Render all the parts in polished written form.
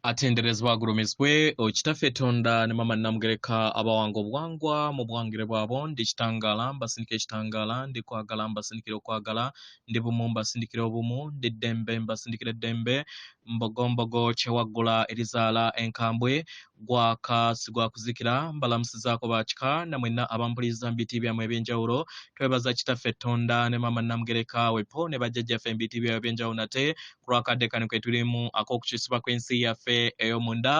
atenderezebwa agulumizibwe okitaffe tonda ne mama namugereka abawanga obuwangwa mu bwangire bwabo ndi kitangala mbasindikira ekitangala ndi kwagala mbasindikira okwagala ndi bumu mbasindikira obumu ndi ddembe mbasindikira eddembe mbogombogo kyewaggula erizaala enkambwe gwaka sigwakuzikira mbalamusizaako bakika namwenna abampuliriza mbiti byammwe ebyenjawulo twebaza kitaffe tonda ne mama namugereka wepo ne bajjajjaffe mbiti byabwe ebyenjawulo nate ku lwakadde kano kwe tulimu ak'okukyusibwa kw'ensi yaffe ey'omunda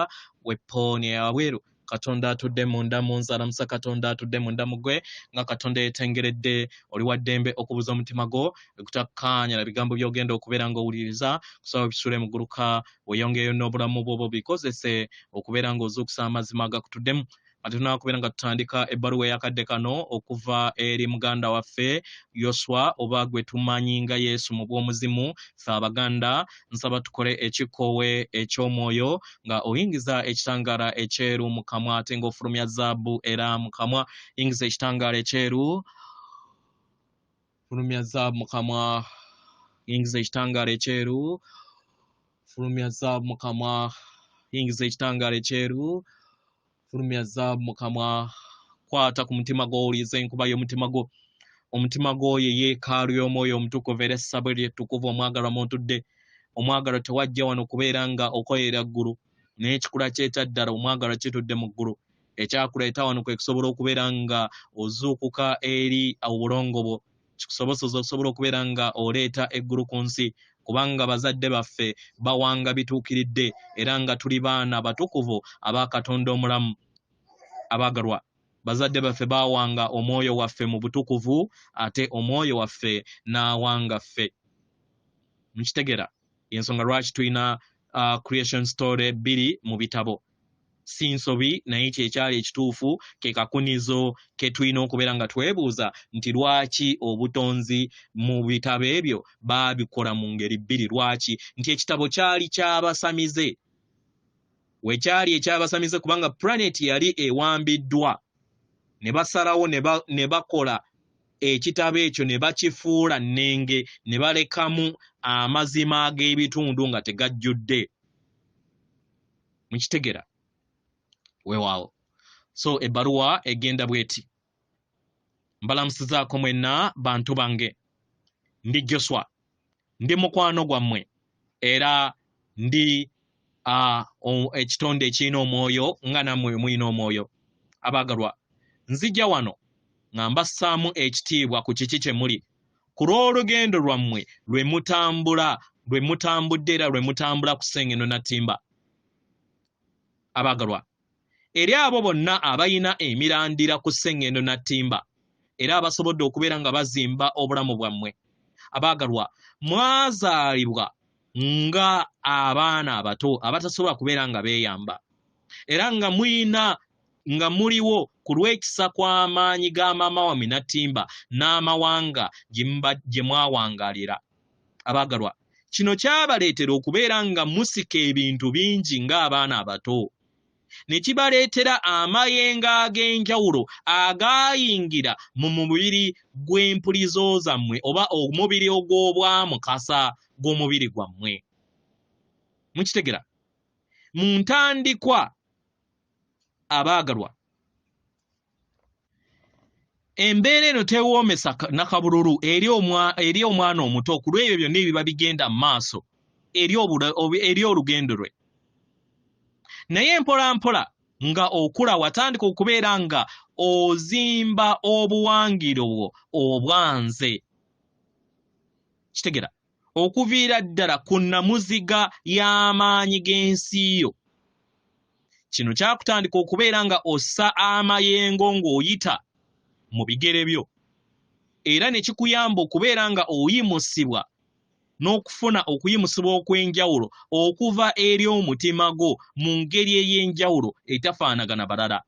wepo ne wabweru katonda atudde munda mu nzalamusa katonda atudde munda mugwe nga katonda yetengeredde oli wa ddembe okubuza omutima gwo ekutakkaanya na bigambo by'ogenda okubeera ng'owuliriza kusaba bisule muguluka weyongeeyo n'obulamu bw'obwo bikozese okubeera ng'ozuukusa amazima agakutuddemu ate tunakubeera nga tutandika ebbaluwa eyakadde kano okuva eri muganda waffe Yeshua oba gwe tumanyi nga Yesu mu bw'omuzimu ffe Abaganda nsaba tukole ekikoowe eky'omwoyo nga oyingiza ekitangaala ekyeru mu kamwa ate ng'ofulumya zaabu era mu kamwa yingiza ekitangaala ekyeru fulumya zaabu mu kamwa yingiza ekitangaala ekyeru fulumya zaabu mu kamwa yingiza ekitangaala ekyeru fulumya zaabu mu kamwa kwata ku mutima gwo owuliriza enkuba y'omutima gwo omutima gwo ye yeekaalu y'omwoyo omutukuvu era essabo lyettukuvu omwagalwa mw'otudde omwagalwa tewajja wano kubeera nga okolerera ggulu naye ekikula ky'etaddala omwagalwa kitudde mu ggulu ekyakuleeta wano kwe kusobola okubeera nga ozuukuka eri obulongo bwo kikusobozesa okusobola okubeera nga oleeta eggulu ku nsi kubanga bazadde baffe bawanga bituukiridde era nga tuli baana batukuvu aba Katonda omulamu abaagalwa bazadde baffe bawanga omwoyo waffe mu butukuvu ate omwoyo waffe n'awanga ffe mukitegera yensonga lwaki tulina creation story bbiri mu bitabo si nsobi naye kyekyali ekituufu ke kakunizo ke tulina okubeera nga twebuuza nti lwaki obutonzi mu bitabo ebyo baabikola mu ngeri bbiri lwaki nti ekitabo kyali kyabasamize wekyali ekyabasamize kubanga planet yali ewambiddwa ne basalawo ne bakola ekitabo ekyo ne bakifuula nnenge ne balekamu amazima ag'ebitundu nga tegajjudde mukitegera weewaawo so ebbaluwa egenda bweti mbalamusizaako mwenna bantu bange ndi Jeshua ndi mukwano gwammwe era ndi ekitonde ekirina omwoyo nga nammwe mulina omwoyo abaagalwa nzijja wano nga mbassaamu ekitiibwa ku kiki kye muli ku lw'olugendo lwammwe lwe mutambudde era lwe mutambula ku Sengendo Nattimba abaagalwa eri abo bonna abayina emirandira ku Sengendo Nattimba era abasobodde okubeera nga bazimba obulamu bwammwe abaagalwa mwazaalibwa nga abaana abato abatasobola kubeera nga beeyamba era nga muliwo ku lw'ekisa kw'amaanyi ga maama wammwe Nattimba n'amawanga gye mwawangaalira abaagalwa kino kyabaleetera okubeera nga musika ebintu bingi ng'abaana abato ne kibaleetera amayengo ag'enjawulo agaayingira mu mubiri gw'empulizo zammwe oba omubiri ogw'obwamukasa gw'omubiri gwammwe mukitegera mu ntandikwa abaagalwa embeera eno tewoomesa nakabululu eri omwana omuto ku lw'ebyo byonna ebiba bigenda mu maaso eri olugendo lwe naye mpola mpola nga okula watandika okubeera nga ozimba obuwangiro bwo obwanze kitegera okuviira ddala ku nnamuziga y'amaanyi g'ensi yo kino kyakutandika okubeera nga ossa amayengo ng'oyita mu bigere byo era ne kikuyamba okubeera nga oyimusibwa n'okufuna okuyimusibwa okw'enjawulo okuva eri omutima gwo mu ngeri ey'enjawulo etafaanagana balala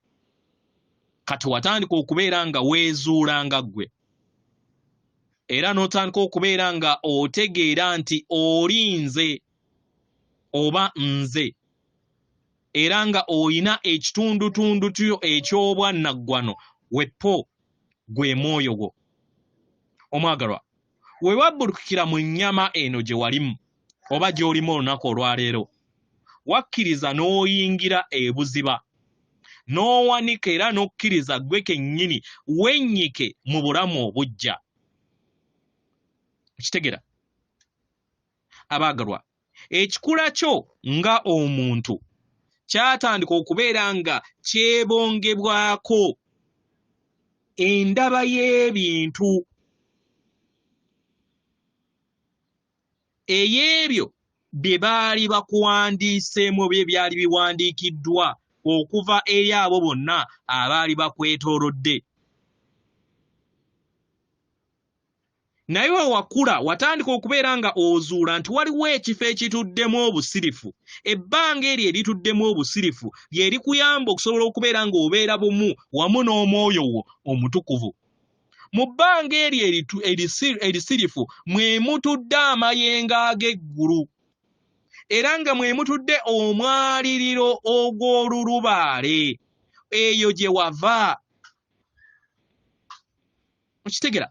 kati watandika okubeera nga weezuula nga ggwe era n'otandika okubeera nga otegeera nti oli nze oba nze era nga oyina ekitundutundu eky'obwannaggwano wepo gwe mwoyo gwo omwagalwa we wabbulukira mu nnyama eno gye walimu oba gy'olimu olunaku olwaleero wakkiriza n'oyingira ebuziba n'owanika era n'okkiriza gwe kennyini wennyike mu bulamu obujja. Kitegera abaagalwa, ekikula kyo nga omuntu kyatandika okubeera nga kyebongebwako endaba y'ebintu ey'ebyo bye baali bakuwandiiseemu bye byali biwandiikiddwa okuva eri abo bonna abaali bakwetoolodde. Naye wakula watandika okubeera nga ozuula nti waliwo ekifo ekituddemu obusirifu. Ebbanga eryo erituddemu obusirifu lye likuyamba okusobola okubeera ng'obeera bumu wamu n'omwoyo wo omutukuvu. Mu bbanga eryo erisirifu mwe mutudde amayengo ag'eggulu era nga mwe mutudde omwaliriro ogw'olulubaale. Eyo gye wava. Okitegera?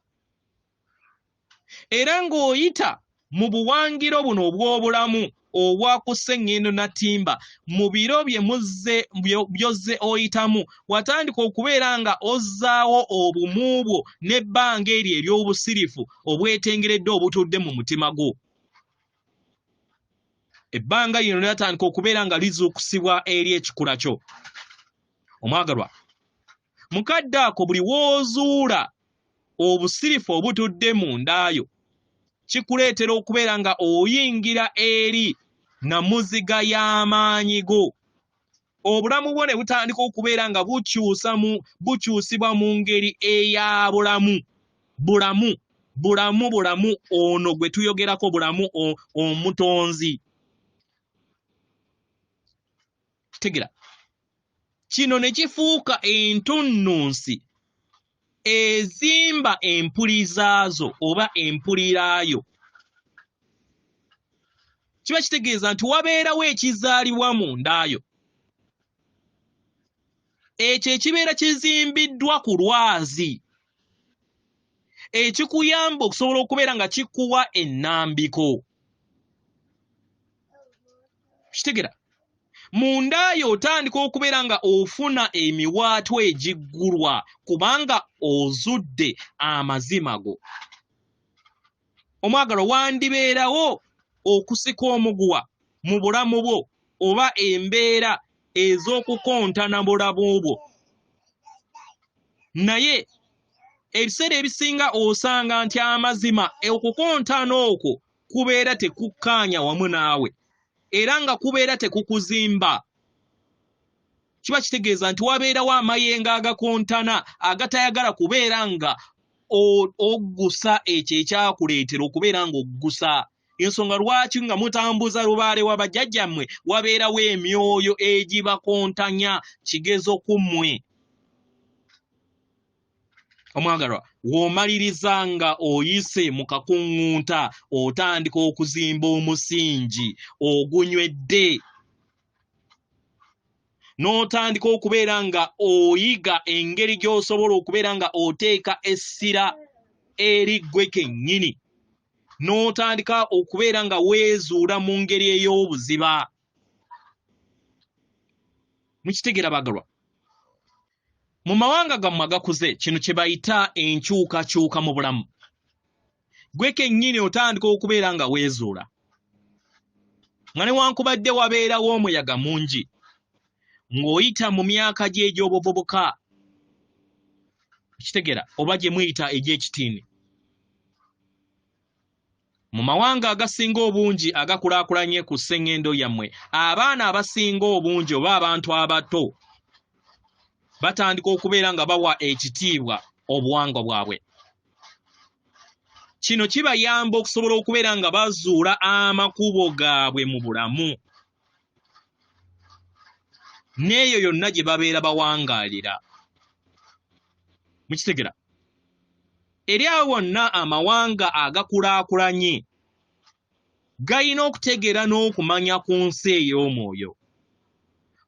Era ng'oyita mu buwangiro buno obw'obulamu obwa ku Sengendo Nattimba mu biro by'ozze oyitamu watandika okubeera nga ozzaawo obumu bwo n'ebbanga eryo ery'obusirifu obwetengeredde obutudde mu mutima gwo. Ebbanga lino lyatandika okubeera nga lizuukusibwa eri ekikula kyo. Omwagalwa, mukadde ako buli w'ozuula obusirifu obutudde mu ndaayo kikuleetera okubeera nga oyingira eri namuziga y'amaanyi go. Obulamu bwo ne butandika okubeera nga bukyusibwa mu ngeri eya bulamu. Bulamu ono gwe tuyogerako bulamu omutonzi. Tegera. Kino ne kifuuka entunnunsi ezimba empulizaazo oba empuliraayo. Kiba kitegeeza nti wabeerawo ekizaalibwa mu ndaayo. Ekyo ekibeera kizimbiddwa ku lwazi ekikuyamba okusobola okubeera nga kikuwa ennambiko. Kitegera? Mu ndaayo otandika okubeera nga ofuna emiwaatwa egiggulwa kubanga ozudde amazima go. Omwagalo, wandibeerawo okusika omuguwa mu bulamu bwo oba embeera ez'okukontana bulamu bwo. Naye ebiseera ebisinga osanga nti amazima okukontana okwo kubeera tekukkaanya wamu naawe era nga kubeera tekukuzimba. Kiba kitegeeza nti wabeerawo amayengo agakontana agatayagala kubeera nga oggusa ekyo ekyakuleetera okubeera ng'oggusa. Ensonga lwaki nga mutambuza lubaale wa bajjajjammwe wabeerawo emyoyo egibakontanya kigezo ku mmwe. Omwagalwa, w'omaliriza nga oyise mu kakuŋŋunta otandika okuzimba omusingi ogunywedde. N'otandika okubeera nga oyiga engeri gy'osobola okubeera nga oteeka essira eri ggwe kennyini. N'otandika okubeera nga weezuula mu ngeri ey'obuziba. Mukitegera bagalwa? Mu mawanga gammwe agakuze kino kye bayita enkyukakyuka mu bulamu. Gwe kennyini otandika okubeera nga weezuula. Nga newankubadde wabeerawo omuyaga mungi ng'oyita mu myaka gye egy'obuvubuka. Kitegera oba gye muyita egy'ekitiini. Mu mawanga agasinga obungi agakulaakulanye ku Sengendo yammwe, abaana abasinga obungi oba abantu abato batandika okubeera nga bawa ekitiibwa obuwangwa bwabwe. Kino kibayamba okusobola okubeera nga bazuula amakubo gaabwe mu bulamu. N'eyo yonna gye babeera bawangaalira. Mukitegera? Eri awo wonna amawanga agakulaakulanye galina okutegeera n'okumanya ku nsi ey'omwoyo.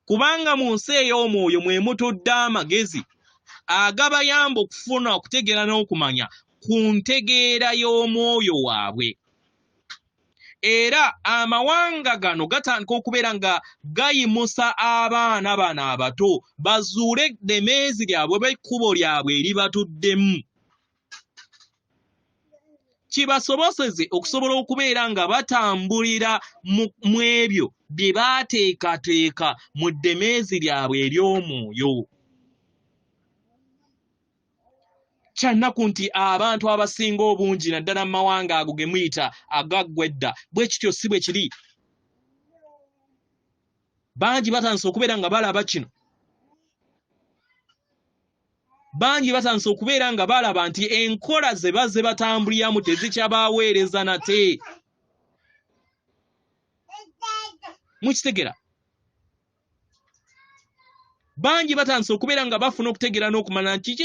Kubanga mu nsi ey'omwoyo mwe mutudde amagezi agabayamba okufuna okutegeera n'okumanya ku ntegeera y'omwoyo waabwe. era amawanga gano gatandika okubeera nga gayimusa abaana bano abato bazuule eddemeezi lyabwe b'ekkubo lyabwe eribatuddemu. Kibasoboseze okusobola okubeera nga batambulira mu ebyo bye baateekateeka mu ddemeezi lyabwe ery'omwoyo. Kyannaku nti abantu abasinga obungi naddala mu mawanga ago ge muyita agaggwa edda bwe kityo si bwe kiri. Bangi batandise okubeera nga balaba kino. Bangi batandise okubeera nga balaba nti enkola ze bazze batambuliramu tezikyabaweereza nate. Mukitegera? Bangi batandise okubeera nga bafuna okutegeera n'okumanya nti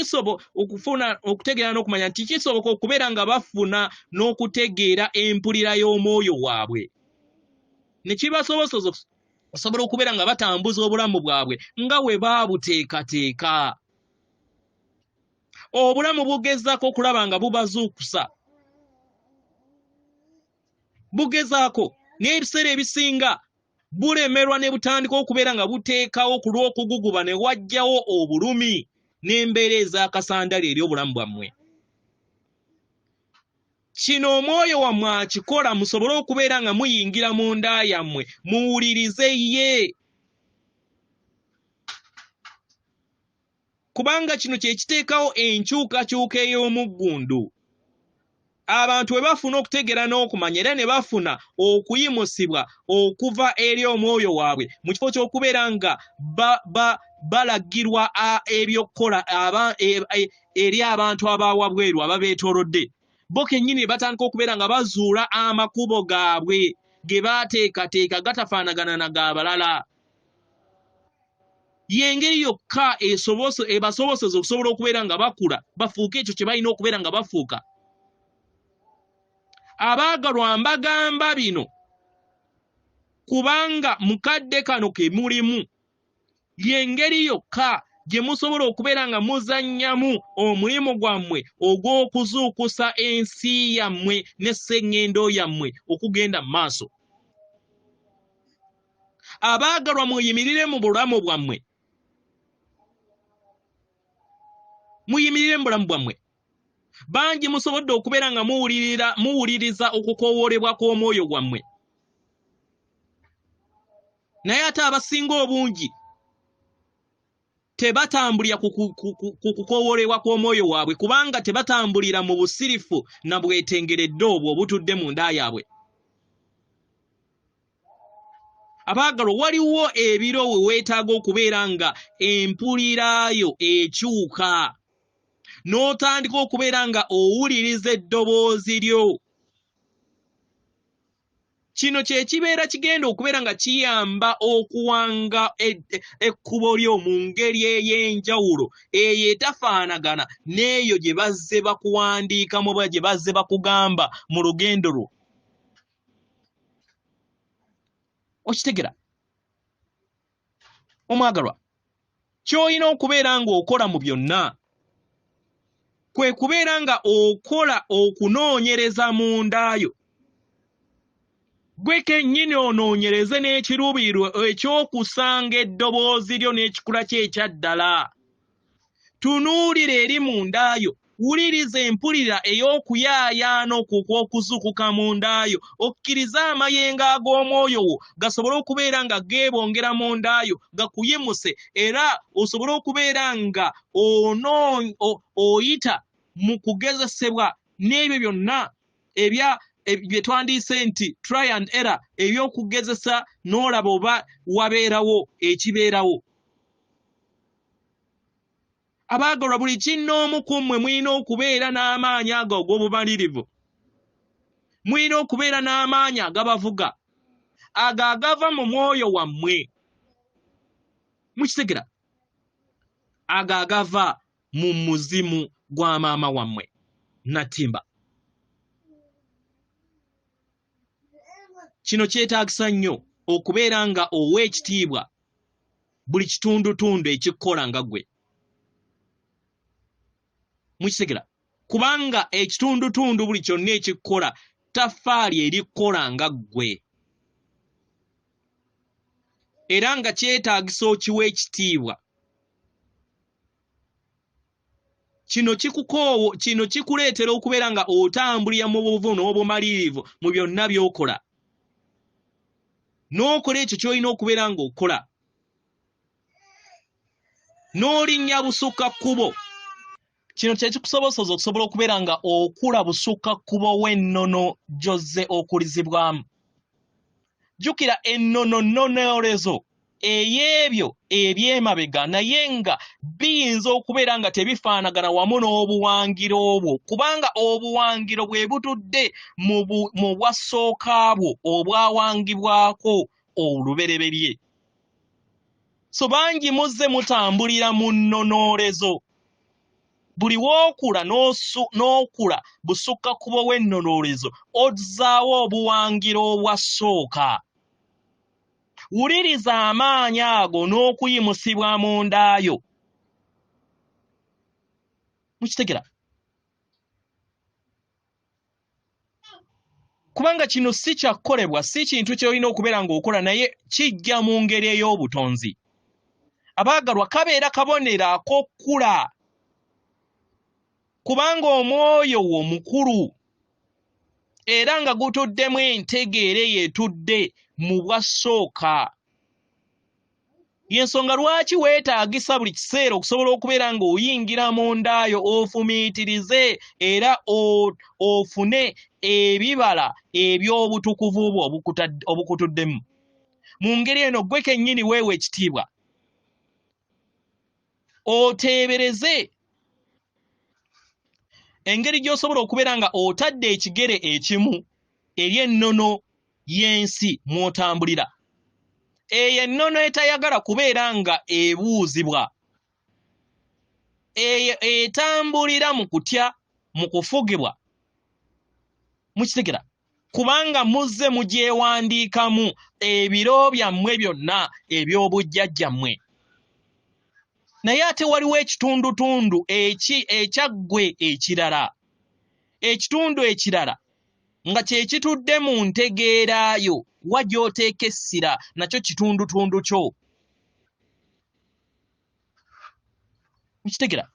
kisoboka okubeera nga bafuna n'okutegeera empulira y'omwoyo waabwe. Ne kibasoboseza osobola okubeera nga batambuza obulamu bwabwe nga bwe baabuteekateeka. Obulamu bugezaako okulaba nga bubazuukusa. Bugezaako n'ebiseera ebisinga bulemerwa ne butandika okubeera nga buteekawo ku lw'okuguguba ne wajjawo obulumi n'embeera ez'akasandali eri obulamu bwammwe. Kino omwoyo wammwe akikola musobole okubeera nga muyingira mu nda yammwe muwulirize ye. Kubanga kino kye kiteekawo enkyukakyuka ey'omuggundu. Abantu bwe bafuna okutegeera n'okumanya era ne bafuna okuyimusibwa okuva eri omwoyo waabwe mu kifo ky'okubeera nga balagirwa ebyokukola eri abantu abawabweru ababeetoolodde, bo kennyini batandika okubeera nga bazuula amakubo gaabwe ge baateekateeka gatafaanagana na g'abalala. Y'engeri yokka ebasoboseza okusobola okubeera nga bakula bafuuke ekyo kye balina okubeera nga bafuuka. Abaagalwa mbagamba bino kubanga mukadde kano ke mulimu y'engeri yokka gye musobola okubeera nga muzannyamu omulimu gwammwe ogw'okuzuukusa ensi yammwe ne Sengendo yammwe okugenda mu maaso. Abaagalwa muyimirire mu bulamu bwammwe. Muyimirire mu bulamu bwammwe. Bangi musobodde okubeera nga muwuliriza okukoowoolebwa kw'omwoyo gwammwe. Naye ate abasinga obungi tebatambulira ku kukoowoolebwa kw'omwoyo waabwe kubanga tebatambulira mu busirifu na bwetengeredde obwo obutudde mu nda yaabwe. Abaagalwa, waliwo ebiro we weetaaga okubeera nga empuliraayo ekyuka. N'otandika okubeera nga owuliriza eddoboozi lyo. Kino kye kibeera kigenda okubeera nga kiyamba okuwanga ekkubo lyo mu ngeri ey'enjawulo eyo etafaanagana n'eyo gye bazze bakuwandiikamu oba gye bazze bakugamba mu lugendo lwo. Okitegera? Omwagalwa, ky'olina okubeera nga okola mu byonna kwe kubeera nga okola okunoonyereza mu ndaayo. Gwe kennyini onoonyereze n'ekiruubirirwa eky'okusanga eddoboozi lyo n'ekikula kye ekyaddala. Tunuulira eri mu ndaayo, wuliriza empulira ey'okuyaayaana okw'okuzukuka mu ndaayo, okkirize amayengo ag'omwoyo wo gasobole okubeera nga geebongera mu ndaayo, gakuyimuse era osobole okubeera nga oyita mu kugezesebwa n'ebyo byonna bye twandiise nti try and error, eby'okugezesa n'olaba oba wabeerawo ekibeerawo. Abaagalwa, buli kinnoomu ku mmwe mulina okubeera n'amaanyi ago ag'obumalirivu. Mulina okubeera n'amaanyi agabavuga ago agava mu mwoyo wammwe. Mukitegera? Ago agava mu muzimu gwa maama wammwe Nattimba. Kino kyetaagisa nnyo okubeera nga ow'ekitiibwa buli kitundutundu ekikkola nga ggwe. Mukitegera? Kubanga ekitundutundu buli kyonna ekikkola ttaffaali erikkola nga ggwe era nga kyetaagisa okiwa ekitiibwa. Kino kikuleetera okubeera nga otambulira mu buvu n'obumalirivu mu byonna by'okola, n'okola ekyo ky'olina okubeera ng'okola, n'olinnya busukkakkubo. Kino kye kikusobozesa okusobola okubeera nga okula busukkakkubo w'ennono gy'ozze okulizibwamu. Jjukira ennono nnonoolezo ey'ebyo eby'emabega naye nga biyinza okubeera nga tebifaanagana wamu n'obuwangiro bwo, kubanga obuwangiro bwe butudde mu bwasooka bwo obwawangibwako olubereberye. So bangi muzze mutambulira mu nnonoolezo. Buli wookula n'okula busukkakkubo w'ennonoolezo ozzaawo obuwangiro obwasooka. Wuliriza amaanyi ago n'okuyimusibwa mu ndaayo. Mukitegera? Kubanga kino si kyakkolebwa, si kintu ky'olina okubeera ng'okola naye kijja mu ngeri ey'obutonzi. Abaagalwa, kabeera kabonero ak'okkula. Kubanga omwoyo wo mukulu era nga gutuddemu entegeera yeetudde mu bwasooka. Y'ensonga lwaki weetaagisa buli kiseera okusobola okubeera ng'oyingira mu ndaayo ofumiitirize era ofune ebibala eby'obutukuvu bwo obukutuddemu. Mu ngeri eno ggwe kennyini weewe ekitiibwa. Oteebereze engeri gy'osobola okubeera nga otadde ekigere ekimu eri ennono y'ensi mw'otambulira. Eyo ennono etayagala kubeera nga ebuuzibwa. Eyo etambulira mu kutya, mu kufugibwa. Mukitegera? Kubanga muzze mugyewandiikamu ebiro byammwe byonna eby'obujjajjammwe. Naye ate waliwo ekitundutundu ekyaggwe ekirala. Ekitundu ekirala nga kye kitudde mu ntegeeraayo wa gy'oteeka essira nakyo kitundutundu kyo. Mukitegera?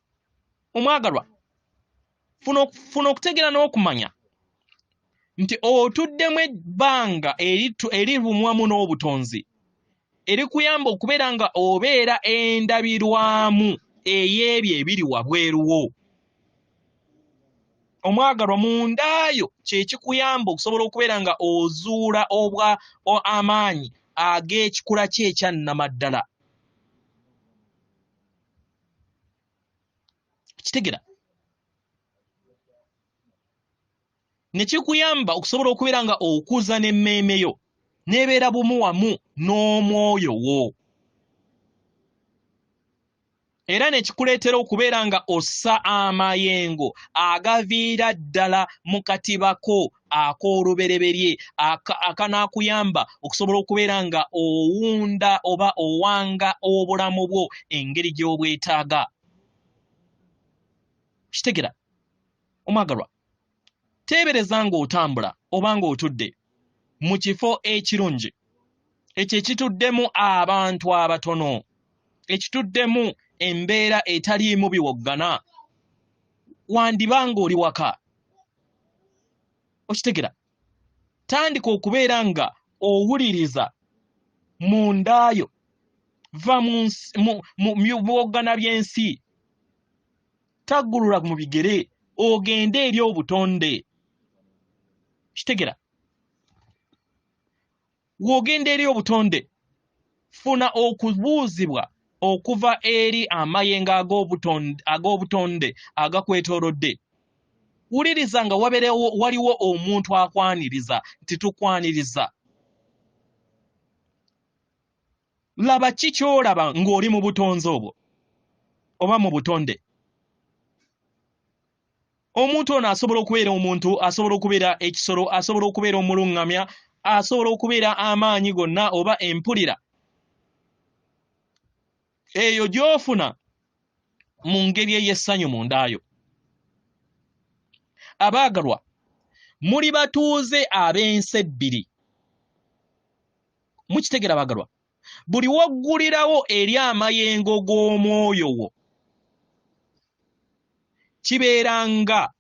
Omwagalwa, funa okutegeera n'okumanya nti otuddemu ebbanga erivumwamu n'obutonzi erikuyamba okubeera nga obeera endabirwamu ey'ebyo ebiri wabweruwo. Omwagalwa, mundaayo kye kikuyamba okusobola okubeera nga ozuula amaanyi ag'ekikula kye ekyannamaddala. Kitegera? Ne kikuyamba okusobola okubeera nga okuza n'emmeeme yo n'ebeera bumu wamu n'omwoyo wo. Era ne kikuleetera okubeera nga ossa amayengo agaviira ddala mu katibako ak'olubereberye akanaakuyamba okusobola okubeera nga owunda oba owanga obulamu bwo engeri gy'obwetaaga. Kitegera? Omwagalwa, teebereza ng'otambula oba ng'otudde mu kifo ekirungi ekyo ekituddemu abantu abatono, ekituddemu embeera etaliimu biwoggana, wandiba ng'oli waka. Okitegera? Tandika okubeera nga owuliriza mundaayo, va mu biwoggana by'ensi, taggulula mu bigere, ogende eri obutonde. Kitegera? W'ogenda eri obutonde, funa okubuuzibwa okuva eri amayengo ag'obutonde agakwetoolodde. Wuliriza nga waliwo omuntu akwaniriza nti tukwaniriza. Laba ki ky'olaba ng'oli mu butonzi obwo oba mu butonde. Omuntu ono asobola okubeera omuntu, asobola okubeera ekisolo, asobola okubeera omuluŋŋamya, asobola okubeera amaanyi gonna oba empulira. Eyo gy'ofuna mu ngeri ey'essanyu mundaayo. Abaagalwa, muli batuuze ab'ensi ebbiri. Mukitegera bagalwa. Buli woggulirawo eri amayengo g'omwoyo wo kibeeranga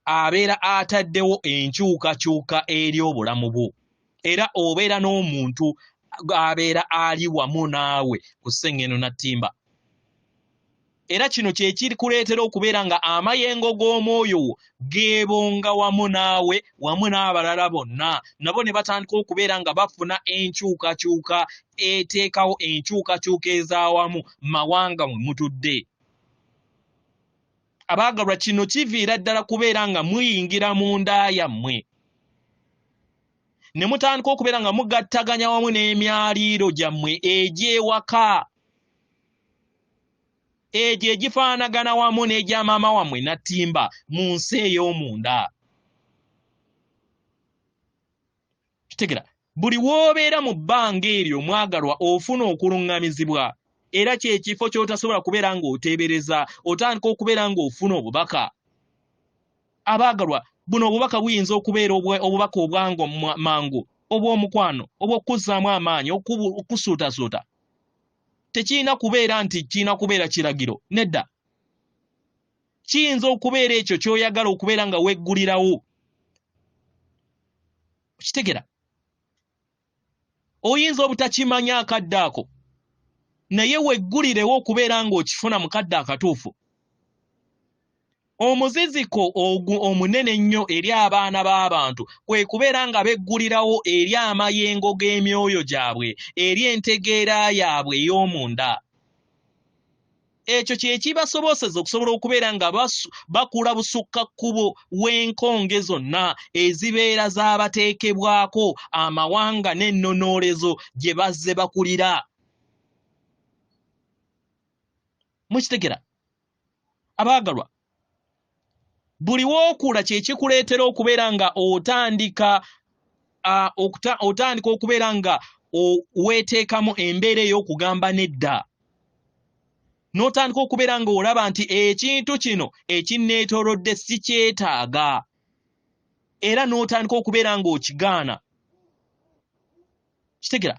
abeera ataddewo enkyukakyuka eri obulamu bwo, era obeera n'omuntu abeera ali wamu naawe ku Sengendo Nattimba. Era kino kye kiri kuleetera okubeera nga amayengo g'omwoyo wo geebonga wamu naawe, wamu n'abalala bonna, nabo ne batandika okubeera nga bafuna enkyukakyuka eteekawo enkyukakyuka ez'awamu mawanga mwe mutudde. Abaagalwa, kino kiviira ddala kubeera nga muyingira mu nda yammwe ne mutandika okubeera nga mugattaganya wamu n'emyaliiro gyammwe egy'ewaka, egyo egifaanagana wamu n'egya maama wammwe Nattimba mu nsi ey'omunda. Kitegera, buli w'obeera mu bbanga eryo mwagalwa ofuna okuluŋŋamizibwa, era kye kifo ky'otasobola kubeera ng'oteebereza, otandika okubeera ng'ofuna obubaka. Abaagalwa, buno obubaka buyinza okubeera obubaka obwangu mangu, obw'omukwano, obw'okuzzaamu amaanyi, okusuutasuuta. Tekirina kubeera nti kirina kubeera kiragiro, nedda. Kiyinza okubeera ekyo ky'oyagala okubeera nga weggulirawo. Kitegera, oyinza obutakimanya akadde ako, naye weggulirewo okubeera ng'okifuna mu kadde akatuufu. Omuziziko omunene ennyo eri abaana b'abantu kwe kubeera nga beggulirawo eri amayengo g'emyoyo gyabwe, eri entegeera yaabwe ey'omunda. Ekyo kye kibasoboseza okusobola okubeera nga bakula busukkakkubo w'enkonge zonna ezibeera z'abateekebwako amawanga n'ennonoolezo gye bazze bakulira. Mukitegera, abaagalwa, buli w'okula kye kikuleetera okubeera nga otandika okubeera nga weeteekamu embeera ey'okugamba nedda, n'otandika okubeera nga olaba nti ekintu kino ekinneetoolodde sikyetaaga, era n'otandika okubeera ng'okigaana. Kitegera,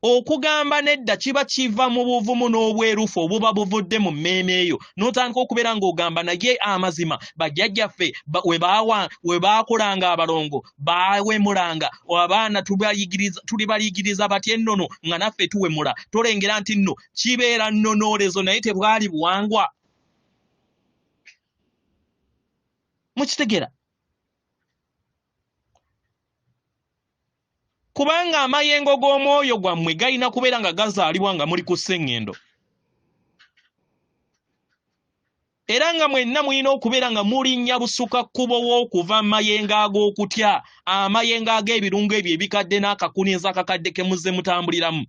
okugamba nedda kiba kiva mu buvumu n'obwerufu obuba buvudde mu mmeeme eyo, n'otandika okubeera ng'ogamba naye amazima bajjajjaffe we baakolanga abalongo baawemulanga, abaana tulibayigiriza batya ennono nga naffe tuwemula, tolengera nti nno kibeera nnonoolezo naye tebwali buwangwa. Mukitegera, kubanga amayengo g'omwoyo gwammwe galina kubeera nga gazaalibwa nga muli ku Sengendo, era nga mwenna mulina okubeera nga mulinnya busukkakkubo w'okuva mu mayengo ag'okutya, amayengo ag'ebirungo ebyo ebikadde n'akakuniza akakadde ke muzze mutambuliramu.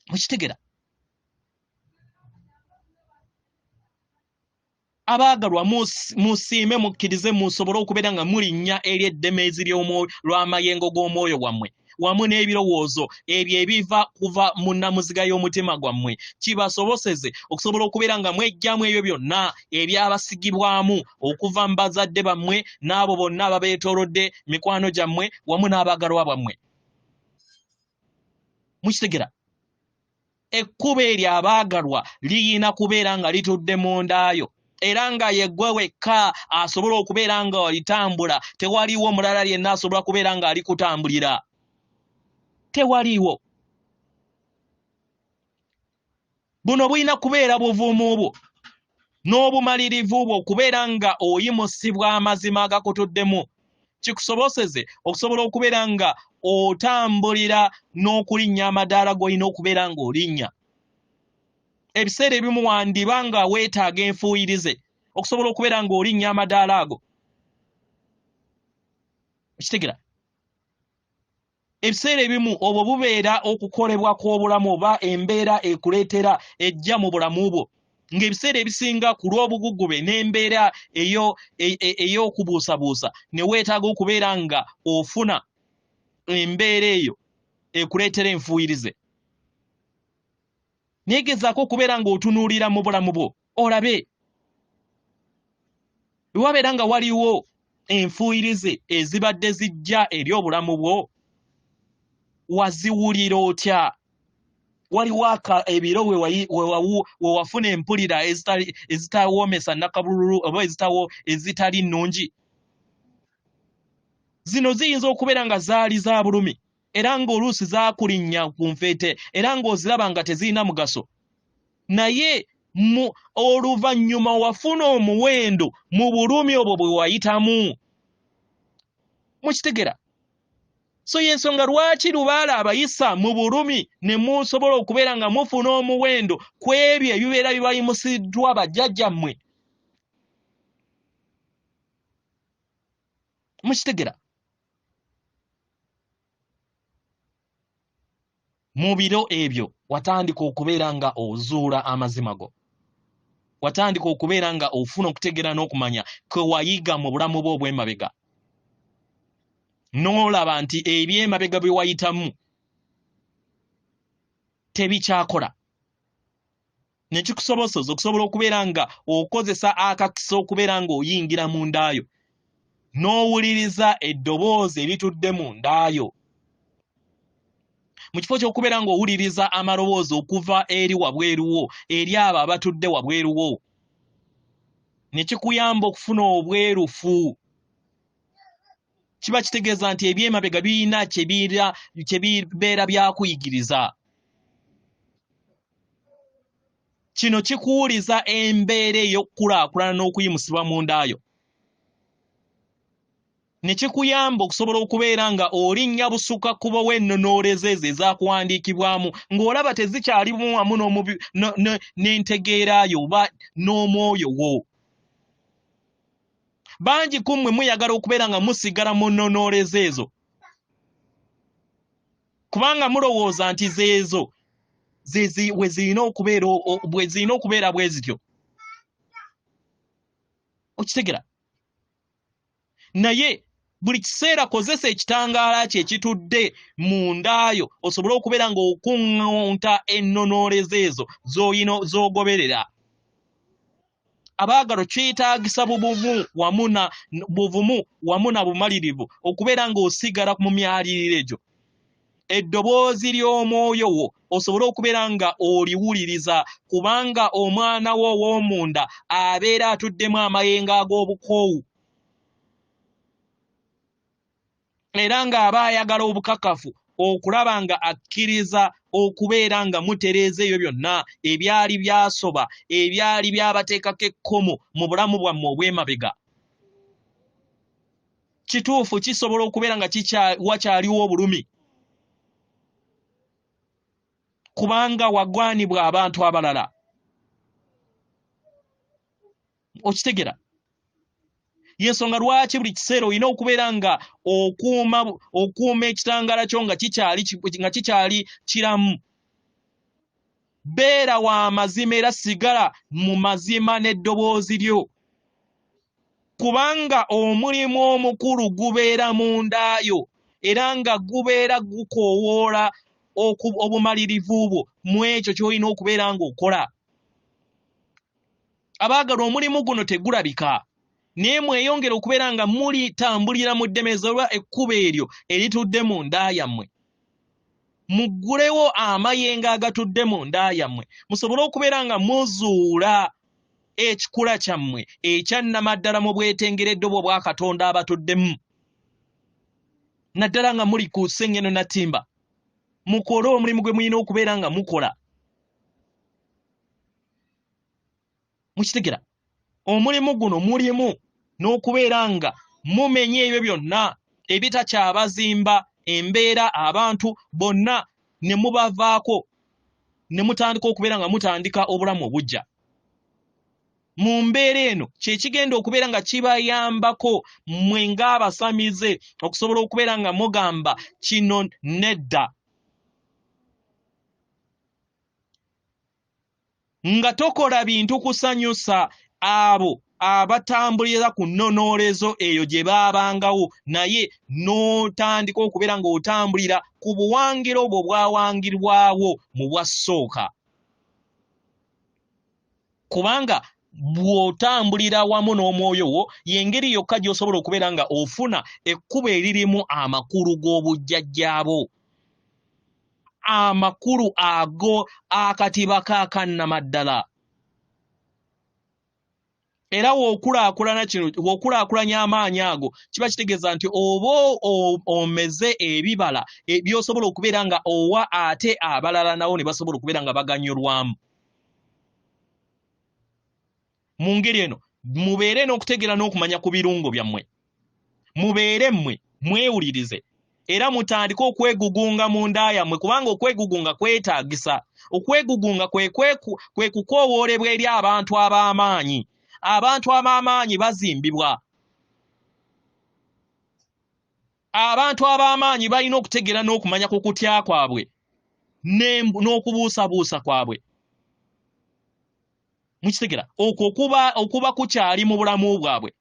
Mukitegera, abaagalwa, musiime mukkirize musobole okubeera nga mulinnya eri eddemeezi lw'amayengo g'omwoyo gwammwe wamu n'ebirowoozo ebyo ebiva kuva mu nnamuziga y'omutima gwammwe, kibasoboseze okusobola okubeera nga mwejjamu ebyo byonna ebyabasigibwamu okuva mu bazadde bammwe n'abo bonna ababeetoolodde, mikwano gyammwe wamu n'abaagalwa bammwe. Mukitegera, ekkubo eryo abaagalwa liyina kubeera nga litudde mu ndaayo, era nga yeggwe wekka asobola okubeera nga walitambula, tewaliiwo mulala yenna asobola kubeera nga alikutambulira. Tewaliiwo. Buno bulina kubeera buvumu bwo n'obumalirivu bwo okubeera nga oyimusibwa amazima agakutuddemu, kikusoboseze okusobola okubeera nga otambulira n'okulinnya amadaala g'olina okubeera ng'olinnya. Ebiseera ebimu wandiba nga weetaaga enfuuyirize okusobola okubeera ng'olinnya amadaala ago. Kitegera, ebiseera ebimu obwo bubeera okukolebwa kw'obulamu oba embeera ekuleetera ejja mu bulamu bwo, ng'ebiseera ebisinga ku lw'obugugube n'embeera ey'okubuusabuusa ne weetaaga okubeera nga ofuna embeera eyo ekuleetera enfuuyirize. Negezaako okubeera ng'otunuulira mu bulamu bwo olabe. Wabeera nga waliwo enfuuyirize ezibadde zijja eri obulamu bwo, waziwulira otya? Waliwo ebiro we wafuna empulira ezitawoomesa nakabululu oba ezitali nnungi? Zino ziyinza okubeera nga zaali za bulumi era ng'oluusi zaakulinnya ku nfeete era ng'oziraba nga tezirina mugaso, naye oluvannyuma wafuna omuwendo mu bulumi obwo bwe wayitamu. Mukitegera? So y'ensonga lwaki lubaala abayisa mu bulumi ne musobola okubeera nga mufuna omuwendo ku ebyo ebibeera bibayimusiddwa bajjajjammwe. Mukitegera? Mu biro ebyo watandika okubeera nga ozuula amazima go. Watandika okubeera nga ofuna okutegeera n'okumanya kwe wayiga mu bulamu bwo obw'emabega. N'olaba nti eby'emabega bye wayitamu tebikyakola. Ne kikusobozesa okusobola okubeera nga okozesa akakisa okubeera nga oyingira mu ndaayo, n'owuliriza eddoboozi eritudde mu ndaayo. Mu kifo ky'okubeera ng'owuliriza amaloboozi okuva eri wabweruwo, eri abo abatudde wabweruwo, ne kikuyamba okufuna obwerufu. Kiba kitegeeza nti eby'emabega birina kye bibeera byakuyigiriza. Kino kikuwuliza embeera ey'okukulaakulana n'okuyimusibwa mu ndaayo. Ne kikuyamba okusobola okubeera nga olinnya busukka kubo w'ennonooleza ezo ezaakuwandiikibwamu ng'olaba tezikyalimu wamu n'entegeerayo oba n'omwoyo wo. Bangi ku mmwe muyagala okubeera nga musigala mu nnonooleza ezo kubanga mulowooza nti zeezo bwe zirina okubeera bwe zityo. Okitegera? Naye buli kiseera kozesa ekitangaala kye ekitudde mu ndaayo osobole okubeera ng'okuŋŋaunta ennonooleza ezo z'ogoberera. Abaagalo kyetaagisa buvumu wamu na bumalirivu okubeera ng'osigala mu myaliriro egyo. Eddoboozi ly'omwoyo wo osobole okubeera nga oliwuliriza kubanga omwana wo ow'omunda abeera atuddemu amayengo ag'obukoowu. Era ng'aba ayagala obukakafu okulaba nga akkiriza okubeera nga mutereeza ebyo byonna ebyali byasoba, ebyali byabateekako ekkomo mu bulamu bwammwe obw'emabega. Kituufu kisobola okubeera nga wakyaliwo obulumi kubanga wagwanibwa abantu abalala. Okitegera? Y'ensonga lwaki buli kiseera olina okubeera nga okuuma ekitangaala kyo nga kikyali kiramu. Beera wa mazima era sigala mu mazima n'eddoboozi lyo kubanga omulimu omukulu gubeera mu ndaayo era nga gubeera gukoowoola obumalirivu bwo mu ekyo ky'olina okubeera ng'okola. Abaagala omulimu guno tegulabika. Naye mweyongera okubeera nga mulitambulira mu ddemeze olwa ekkubo eryo eritudde mu nda yammwe. Muggulewo amayengo agatudde mu nda yammwe musobole okubeera nga muzuula ekikula kyammwe ekyannamaddala mu bwetengeredde obwo bwa Katonda abatuddemu. Naddala nga muli ku Sengendo Nattimba mukole omulimu gwe mulina okubeera nga mukola. Mukitegera? Omulimu guno mulimu n'okubeera nga mumenya ebyo byonna ebitakyabazimba embeera abantu bonna ne mubavaako ne mutandika okubeera nga mutandika obulamu obujja. Mu mbeera eno kye kigenda okubeera nga kibayambako mmwe ng'abasamize okusobola okubeera nga mugamba kino nedda. Nga tokola bintu kusanyusa abo abatambulira ku nnonoolezo eyo gye baabangawo naye n'otandika okubeera ng'otambulira ku buwangiro obwo bwawangirwawo mu bwassooka. Kubanga bw'otambulira wamu n'omwoyo wo y'engeri yokka gy'osobola okubeera nga ofuna ekkubo eririmu amakulu g'obujjajjaabo, amakulu ago akatiba kaakannamaddala. Era w'okulaakulanya amaanyi ago kiba kitegeeza nti oba omeze ebibala by'osobola okubeera nga owa ate abalala nawo ne basobola okubeera nga baganyulwamu. Mu ngeri eno mubeere n'okutegeera n'okumanya ku birungo byammwe, mubeere mmwe mwewulirize era mutandike okwegugunga mu nda yammwe, kubanga okwegugunga kwetaagisa. Okwegugunga kwe kukoowoolebwa eri abantu ab'amaanyi. Abantu ab'amaanyi bazimbibwa. Abantu ab'amaanyi balina okutegeera n'okumanya ku kutya kwabwe n'okubuusabuusa kwabwe. Mukitegera okwo okuba kukyali mu bulamu bwabwe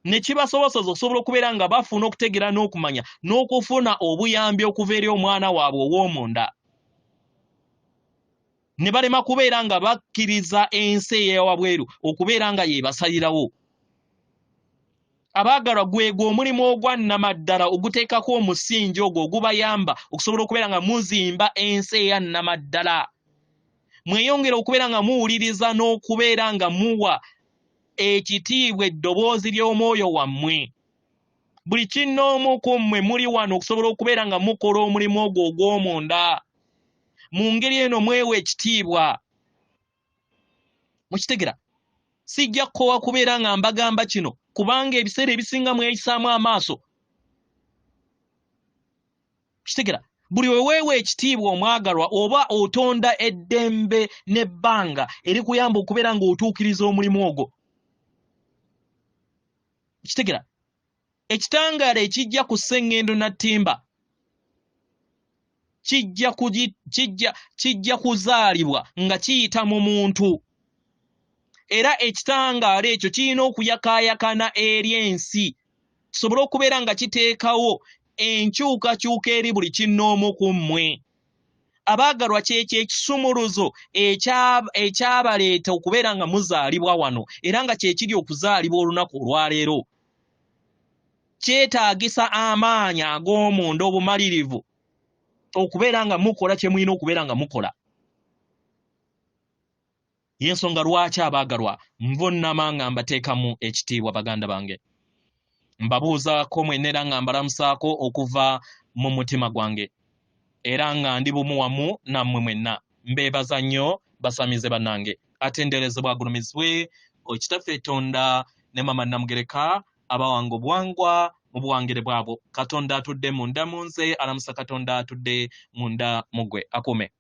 ne kibasobozesa okusobola okubeera nga bafuna okutegeera n'okumanya n'okufuna obuyambi okuva eri omwana waabwe ow'omunda, ne balema kubeera nga bakkiriza ensi ey'ewabweru okubeera nga yebasalirawo. Abaagalwa gwegwo omulimu ogwannamaddala oguteekako omusingi ogwo ogubayamba okusobola okubeera nga muzimba ensi eyannamaddala. Mweyongera okubeera nga muwuliriza n'okubeera nga muwa ekitiibwa eddoboozi ly'omwoyo wammwe. Buli kinnoomu ku mmwe muli wano okusobola okubeera nga mukola omulimu ogwo ogw'omunda. Mu ngeri eno mwewa ekitiibwa. Mukitegera sijja kkowa kubeera nga mbagamba kino kubanga ebiseera ebisinga mweyisaamu amaaso. Kitegera buli weweewa ekitiibwa omwagalwa oba otonda eddembe n'ebbanga erikuyamba okubeera nga otuukiriza omulimu ogwo. Kitegera ekitangaala ekijja ku Sengendo Nattimba kijja kuzaalibwa nga kiyita mu muntu. Era ekitangaala ekyo kirina okuyakaayakana eri ensi kisobole okubeera nga kiteekawo enkyukakyuka eri buli kinnoomu ku mmwe. Abaagalwa kyekyo ekisumuluzo ekyabaleeta okubeera nga muzaalibwa wano era nga kye kiri okuzaalibwa olunaku olwaleero. Kyetaagisa amaanyi ag'omunda obumalirivu okubeera nga mukola kye mulina okubeera nga mukola. Y'ensonga lwaki abaagalwa nvonnama nga mbateekamu ekitiibwa baganda bange. Mbabuuzaako mwenna era nga mbalamusaako okuva mu mutima gwange era nga ndi bumu wamu nammwe mwenna. Mbeebaza nnyo basamize bannange. Atenderezebwa agulumizibwe Kitaffe Tonda ne Mama Namugereka abawanga obuwangwa mu buwangire bwabwo. Katonda atudde munda mu nze, alamusa Katonda atudde munda mu ggwe. Akuume.